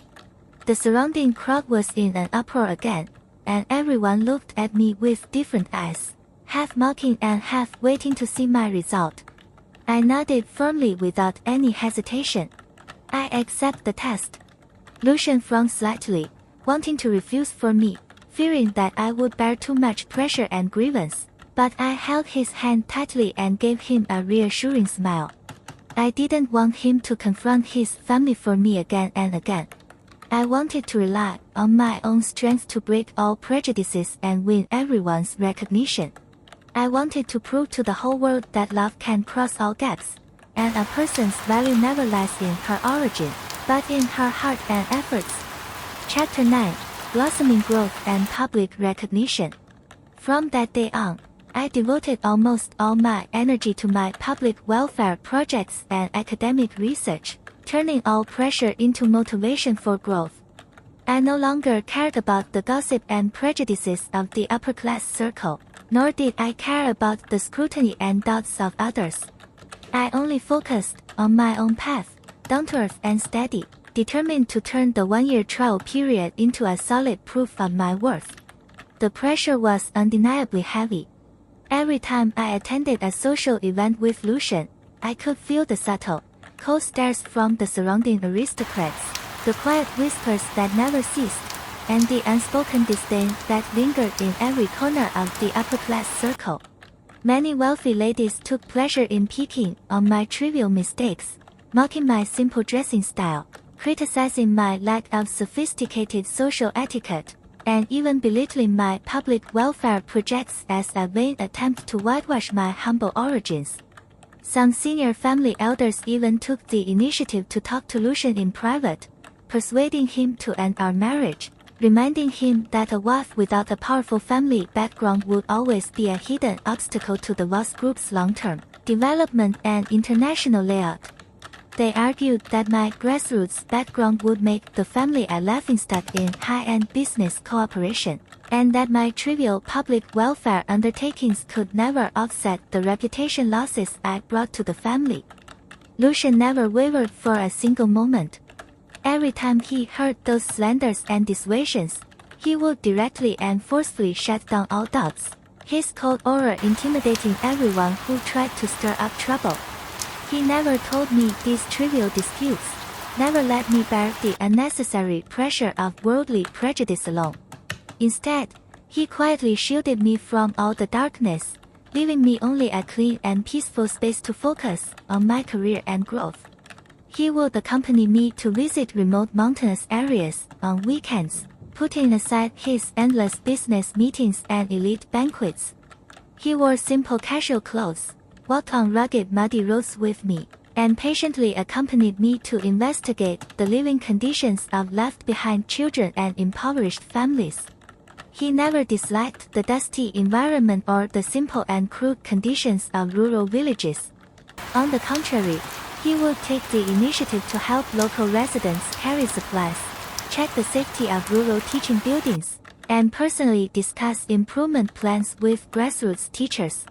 The surrounding crowd was in an uproar again, and everyone looked at me with different eyes, half mocking and half waiting to see my result. I nodded firmly without any hesitation. I accept the test. Lucian frowned slightly, wanting to refuse for me, fearing that I would bear too much pressure and grievance, but I held his hand tightly and gave him a reassuring smile. I didn't want him to confront his family for me again and again. I wanted to rely on my own strength to break all prejudices and win everyone's recognition. I wanted to prove to the whole world that love can cross all gaps, and a person's value never lies in her origin, but in her heart and efforts. Chapter 9: Blossoming Growth and Public Recognition. From that day on, I devoted almost all my energy to my public welfare projects and academic research, turning all pressure into motivation for growth. I no longer cared about the gossip and prejudices of the upper-class circle, nor did I care about the scrutiny and doubts of others. I only focused on my own path, down to earth and steady, determined to turn the 1-year trial period into a solid proof of my worth. The pressure was undeniably heavy. Every time I attended a social event with Lucian, I could feel the subtle, cold stares from the surrounding aristocrats, the quiet whispers that never ceased, and the unspoken disdain that lingered in every corner of the upper-class circle. Many wealthy ladies took pleasure in picking on my trivial mistakes, mocking my simple dressing style, criticizing my lack of sophisticated social etiquette, and even belittling my public welfare projects as a vain attempt to whitewash my humble origins. Some senior family elders even took the initiative to talk to Lucian in private, persuading him to end our marriage, reminding him that a wife without a powerful family background would always be a hidden obstacle to the Voss Group's long-term development and international layout. They argued that my grassroots background would make the family a laughingstock in high-end business cooperation, and that my trivial public welfare undertakings could never offset the reputation losses I brought to the family. Lucian never wavered for a single moment. Every time he heard those slanders and dissuasions, he would directly and forcefully shut down all doubts, his cold aura intimidating everyone who tried to stir up trouble. He never told me these trivial disputes, never let me bear the unnecessary pressure of worldly prejudice alone. Instead, he quietly shielded me from all the darkness, leaving me only a clean and peaceful space to focus on my career and growth. He would accompany me to visit remote mountainous areas on weekends, putting aside his endless business meetings and elite banquets. He wore simple casual clothes, walked on rugged muddy roads with me, and patiently accompanied me to investigate the living conditions of left-behind children and impoverished families. He never disliked the dusty environment or the simple and crude conditions of rural villages. On the contrary, he would take the initiative to help local residents carry supplies, check the safety of rural teaching buildings, and personally discuss improvement plans with grassroots teachers.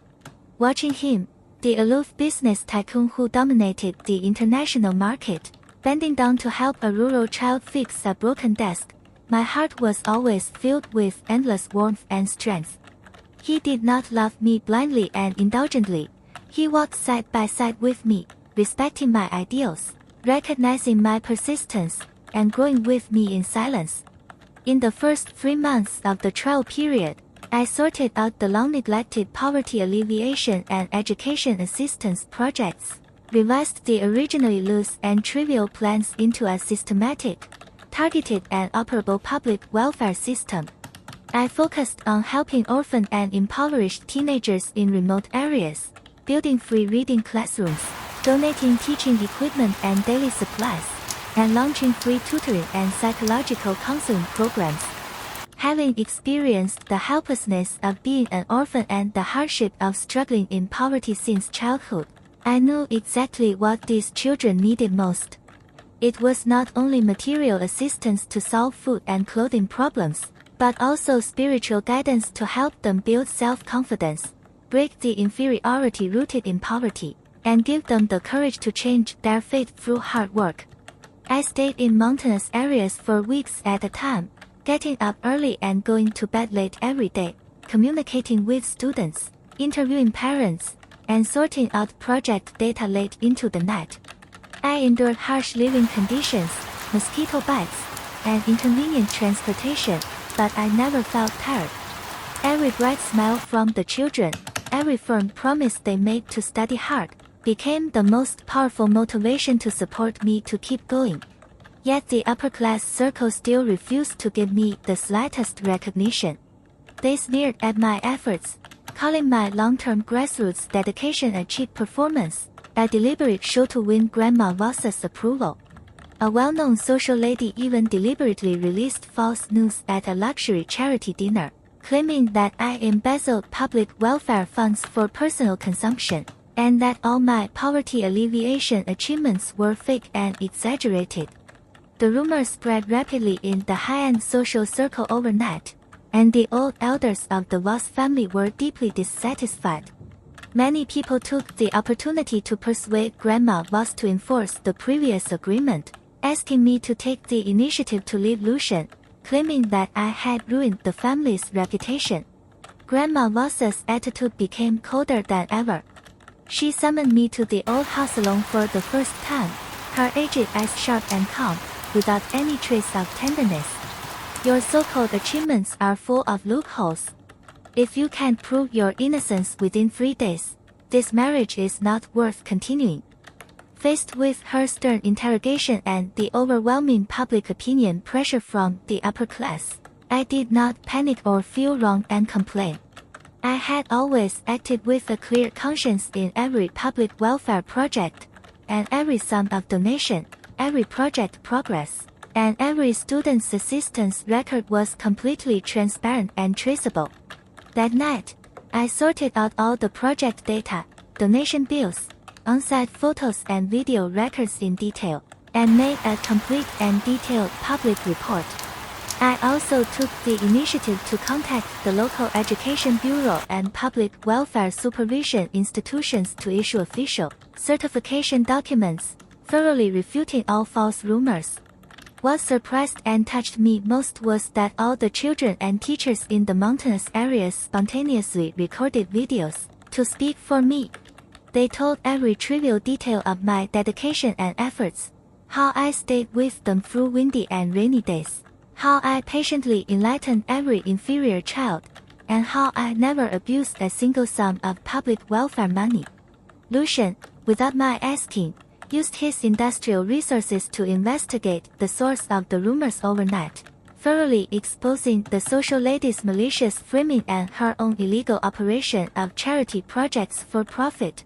Watching him, the aloof business tycoon who dominated the international market, bending down to help a rural child fix a broken desk, my heart was always filled with endless warmth and strength. He did not love me blindly and indulgently. He walked side by side with me, respecting my ideals, recognizing my persistence, and growing with me in silence. In the first 3 months of the trial period, I sorted out the long-neglected poverty alleviation and education assistance projects, revised the originally loose and trivial plans into a systematic, targeted and operable public welfare system. I focused on helping orphan and impoverished teenagers in remote areas, building free reading classrooms, donating teaching equipment and daily supplies, and launching free tutoring and psychological counseling programs. Having experienced the helplessness of being an orphan and the hardship of struggling in poverty since childhood, I knew exactly what these children needed most. It was not only material assistance to solve food and clothing problems, but also spiritual guidance to help them build self-confidence, break the inferiority rooted in poverty, and give them the courage to change their fate through hard work. I stayed in mountainous areas for weeks at a time, getting up early and going to bed late every day, communicating with students, interviewing parents, and sorting out project data late into the night. I endured harsh living conditions, mosquito bites, and inconvenient transportation, but I never felt tired. Every bright smile from the children, every firm promise they made to study hard, became the most powerful motivation to support me to keep going. Yet the upper-class circle still refused to give me the slightest recognition. They sneered at my efforts, calling my long-term grassroots dedication a cheap performance, a deliberate show to win Grandma Voss's approval. A well-known social lady even deliberately released false news at a luxury charity dinner, claiming that I embezzled public welfare funds for personal consumption, and that all my poverty alleviation achievements were fake and exaggerated. The rumor spread rapidly in the high-end social circle overnight, and the old elders of the Voss family were deeply dissatisfied. Many people took the opportunity to persuade Grandma Voss to enforce the previous agreement, asking me to take the initiative to leave Lucian, claiming that I had ruined the family's reputation. Grandma Voss's attitude became colder than ever. She summoned me to the old house alone for the first time, her aged eyes sharp and calm, without any trace of tenderness. Your so-called achievements are full of loopholes. If you can't prove your innocence within 3 days, this marriage is not worth continuing. Faced with her stern interrogation and the overwhelming public opinion pressure from the upper class, I did not panic or feel wrong and complain. I had always acted with a clear conscience in every public welfare project, and every sum of donation, every project progress, and every student's assistance record was completely transparent and traceable. That night, I sorted out all the project data, donation bills, on-site photos and video records in detail, and made a complete and detailed public report. I also took the initiative to contact the local education bureau and public welfare supervision institutions to issue official certification documents, thoroughly refuting all false rumors. What surprised and touched me most was that all the children and teachers in the mountainous areas spontaneously recorded videos to speak for me. They told every trivial detail of my dedication and efforts, how I stayed with them through windy and rainy days, how I patiently enlightened every inferior child, and how I never abused a single sum of public welfare money. Lucian, without my asking, used his industrial resources to investigate the source of the rumors overnight, thoroughly exposing the social lady's malicious framing and her own illegal operation of charity projects for profit.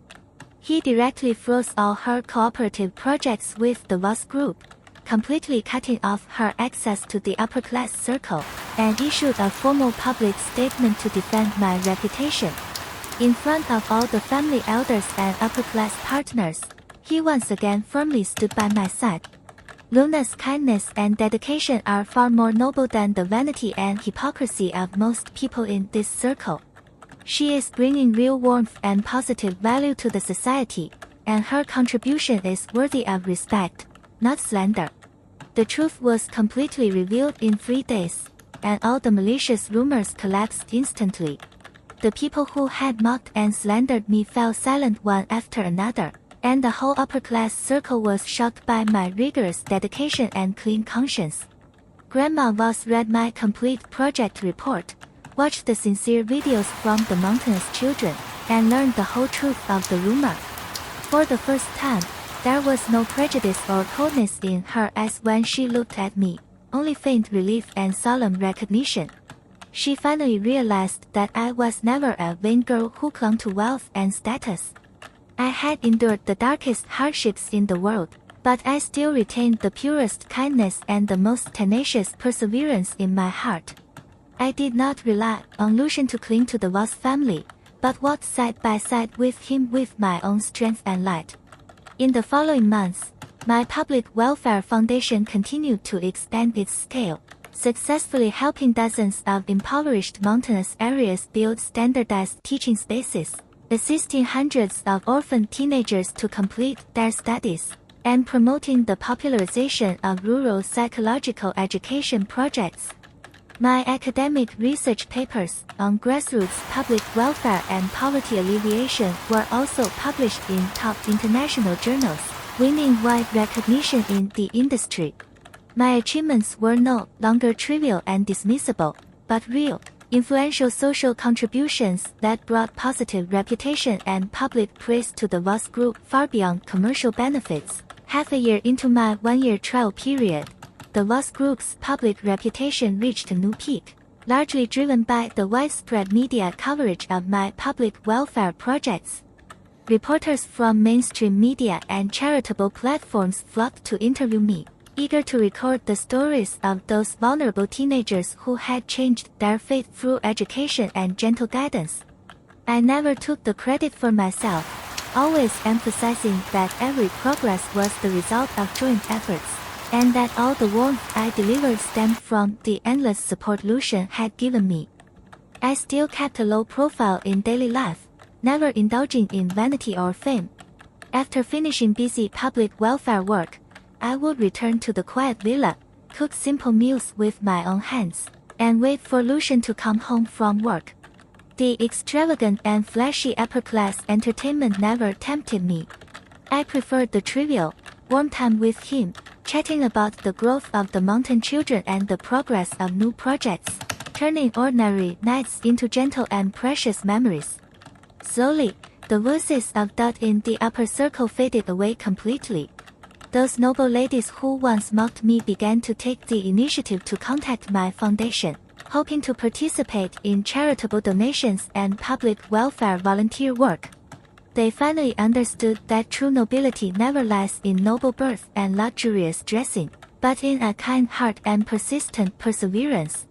He directly froze all her cooperative projects with the Voss group, completely cutting off her access to the upper-class circle, and issued a formal public statement to defend my reputation. In front of all the family elders and upper-class partners, he once again firmly stood by my side. Luna's kindness and dedication are far more noble than the vanity and hypocrisy of most people in this circle. She is bringing real warmth and positive value to the society, and her contribution is worthy of respect, not slander. The truth was completely revealed in 3 days, and all the malicious rumors collapsed instantly. The people who had mocked and slandered me fell silent one after another, and the whole upper-class circle was shocked by my rigorous dedication and clean conscience. Grandma Voss read my complete project report, watched the sincere videos from the mountainous children, and learned the whole truth of the rumor. For the first time, there was no prejudice or coldness in her eyes when she looked at me, only faint relief and solemn recognition. She finally realized that I was never a vain girl who clung to wealth and status. I had endured the darkest hardships in the world, but I still retained the purest kindness and the most tenacious perseverance in my heart. I did not rely on Lucian to cling to the Voss family, but walked side by side with him with my own strength and light. In the following months, my public welfare foundation continued to expand its scale, successfully helping dozens of impoverished mountainous areas build standardized teaching spaces, assisting hundreds of orphan teenagers to complete their studies, and promoting the popularization of rural psychological education projects. My academic research papers on grassroots public welfare and poverty alleviation were also published in top international journals, winning wide recognition in the industry. My achievements were no longer trivial and dismissible, but real, influential social contributions that brought positive reputation and public praise to the Voss Group far beyond commercial benefits. Half a year into my 1-year trial period, the Voss Group's public reputation reached a new peak, largely driven by the widespread media coverage of my public welfare projects. Reporters from mainstream media and charitable platforms flocked to interview me, eager to record the stories of those vulnerable teenagers who had changed their fate through education and gentle guidance. I never took the credit for myself, always emphasizing that every progress was the result of joint efforts, and that all the warmth I delivered stemmed from the endless support Lucian had given me. I still kept a low profile in daily life, never indulging in vanity or fame. After finishing busy public welfare work, I would return to the quiet villa, cook simple meals with my own hands, and wait for Lucian to come home from work. The extravagant and flashy upper-class entertainment never tempted me. I preferred the trivial, warm time with him, chatting about the growth of the mountain children and the progress of new projects, turning ordinary nights into gentle and precious memories. Slowly, the voices of doubt in the upper circle faded away completely. Those noble ladies who once mocked me began to take the initiative to contact my foundation, hoping to participate in charitable donations and public welfare volunteer work. They finally understood that true nobility never lies in noble birth and luxurious dressing, but in a kind heart and persistent perseverance.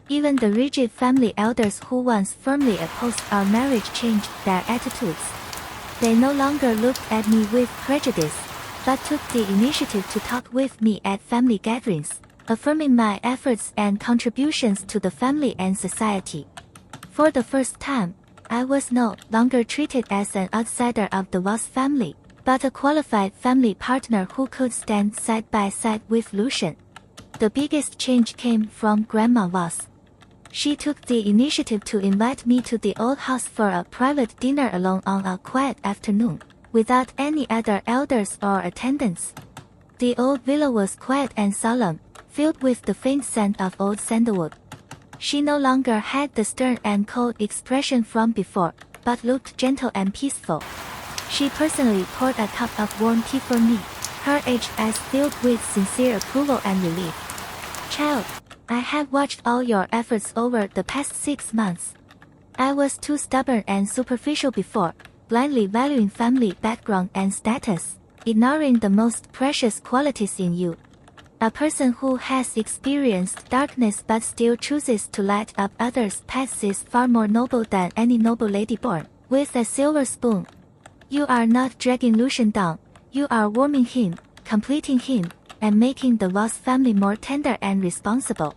Even the rigid family elders who once firmly opposed our marriage changed their attitudes. They no longer looked at me with prejudice, but took the initiative to talk with me at family gatherings, affirming my efforts and contributions to the family and society. For the first time, I was no longer treated as an outsider of the Voss family, but a qualified family partner who could stand side by side with Lucian. The biggest change came from Grandma Voss. She took the initiative to invite me to the old house for a private dinner alone on a quiet afternoon, without any other elders or attendants. The old villa was quiet and solemn, filled with the faint scent of old sandalwood. She no longer had the stern and cold expression from before, but looked gentle and peaceful. She personally poured a cup of warm tea for me, her aged eyes filled with sincere approval and relief. "Child, I have watched all your efforts over the past 6 months. I was too stubborn and superficial before, blindly valuing family background and status, ignoring the most precious qualities in you. A person who has experienced darkness but still chooses to light up others' paths is far more noble than any noble lady born with a silver spoon. You are not dragging Lucian down, you are warming him, completing him, and making the Voss family more tender and responsible."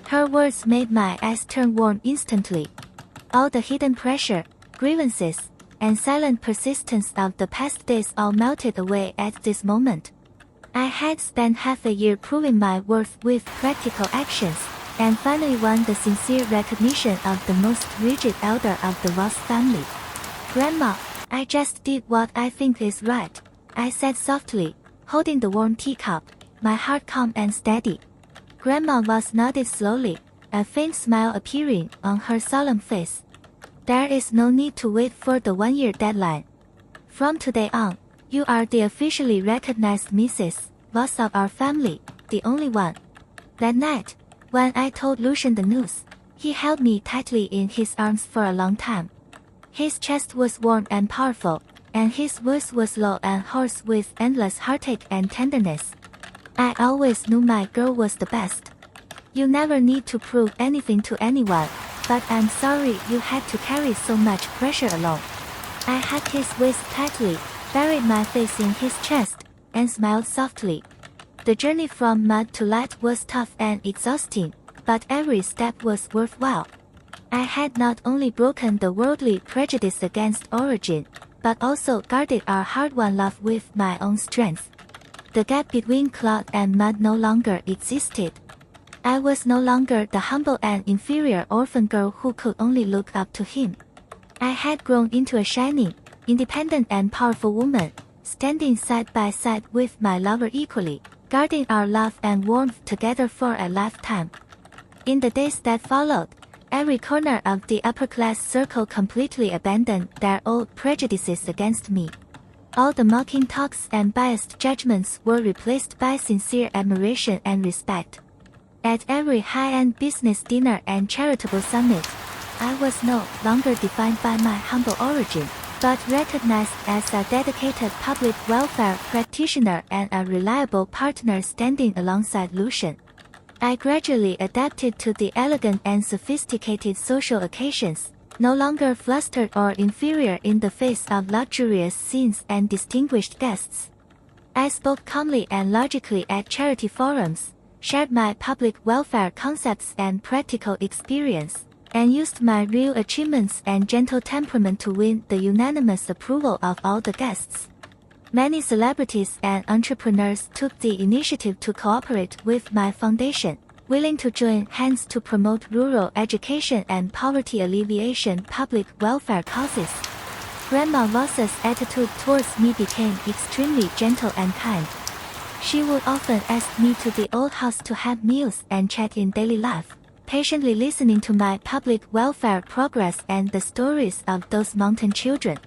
Her words made my eyes turn warm instantly. All the hidden pressure, grievances, and silent persistence of the past days all melted away at this moment. I had spent half a year proving my worth with practical actions, and finally won the sincere recognition of the most rigid elder of the Voss family. "Grandma, I just did what I think is right," I said softly, holding the warm teacup, my heart calm and steady. Grandma Voss nodded slowly, a faint smile appearing on her solemn face. "There is no need to wait for the 1-year deadline. From today on, you are the officially recognized Mrs. Voss of our family, the only one." That night, when I told Lucian the news, he held me tightly in his arms for a long time. His chest was warm and powerful, and his voice was low and hoarse with endless heartache and tenderness. "I always knew my girl was the best. You never need to prove anything to anyone, but I'm sorry you had to carry so much pressure alone." I hugged his waist tightly, buried my face in his chest, and smiled softly. The journey from mud to light was tough and exhausting, but every step was worthwhile. I had not only broken the worldly prejudice against origin, but also guarded our hard-won love with my own strength. The gap between cloud and mud no longer existed. I was no longer the humble and inferior orphan girl who could only look up to him. I had grown into a shining, independent and powerful woman, standing side by side with my lover equally, guarding our love and warmth together for a lifetime. In the days that followed, every corner of the upper-class circle completely abandoned their old prejudices against me. All the mocking talks and biased judgments were replaced by sincere admiration and respect. At every high-end business dinner and charitable summit, I was no longer defined by my humble origin, but recognized as a dedicated public welfare practitioner and a reliable partner standing alongside Lucian. I gradually adapted to the elegant and sophisticated social occasions, no longer flustered or inferior in the face of luxurious scenes and distinguished guests. I spoke calmly and logically at charity forums, shared my public welfare concepts and practical experience, and used my real achievements and gentle temperament to win the unanimous approval of all the guests. Many celebrities and entrepreneurs took the initiative to cooperate with my foundation, willing to join hands to promote rural education and poverty alleviation public welfare causes. Grandma Voss's attitude towards me became extremely gentle and kind. She would often ask me to the old house to have meals and chat in daily life, patiently listening to my public welfare progress and the stories of those mountain children.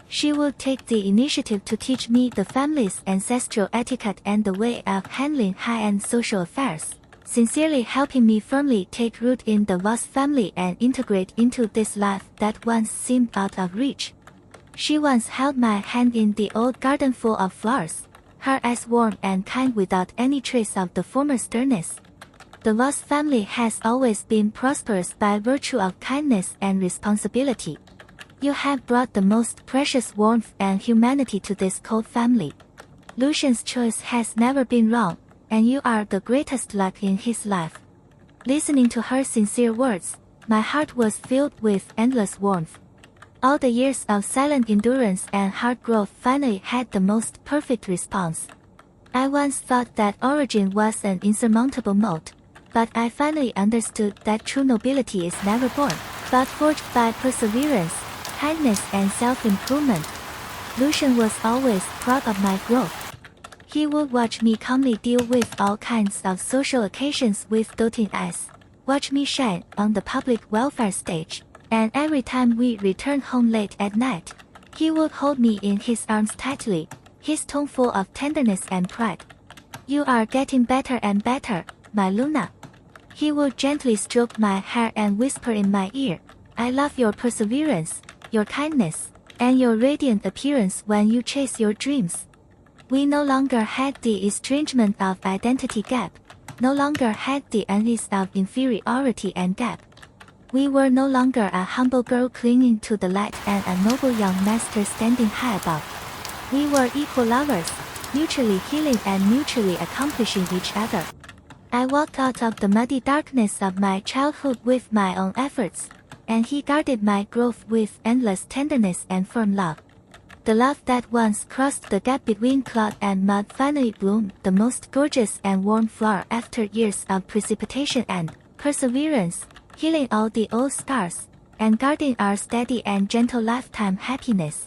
She would take the initiative to teach me the family's ancestral etiquette and the way of handling high-end social affairs, sincerely helping me firmly take root in the Voss family and integrate into this life that once seemed out of reach. She once held my hand in the old garden full of flowers, her eyes warm and kind without any trace of the former sternness. The Voss family has always been prosperous by virtue of kindness and responsibility. You have brought the most precious warmth and humanity to this cold family. Lucian's choice has never been wrong, and you are the greatest luck in his life." Listening to her sincere words, my heart was filled with endless warmth. All the years of silent endurance and hard growth finally had the most perfect response. I once thought that origin was an insurmountable moat, but I finally understood that true nobility is never born, but forged by perseverance, kindness and self-improvement. Lucian was always proud of my growth. He would watch me calmly deal with all kinds of social occasions with doting eyes, watch me shine on the public welfare stage, and every time we returned home late at night, he would hold me in his arms tightly, his tone full of tenderness and pride. "You are getting better and better, my Luna." He would gently stroke my hair and whisper in my ear, "I love your perseverance, your kindness, and your radiant appearance when you chase your dreams." We no longer had the estrangement of identity gap, no longer had the unease of inferiority and gap. We were no longer a humble girl clinging to the light and a noble young master standing high above. We were equal lovers, mutually healing and mutually accomplishing each other. I walked out of the muddy darkness of my childhood with my own efforts, and he guarded my growth with endless tenderness and firm love. The love that once crossed the gap between clod and mud finally bloomed the most gorgeous and warm flower after years of precipitation and perseverance, healing all the old scars, and guarding our steady and gentle lifetime happiness.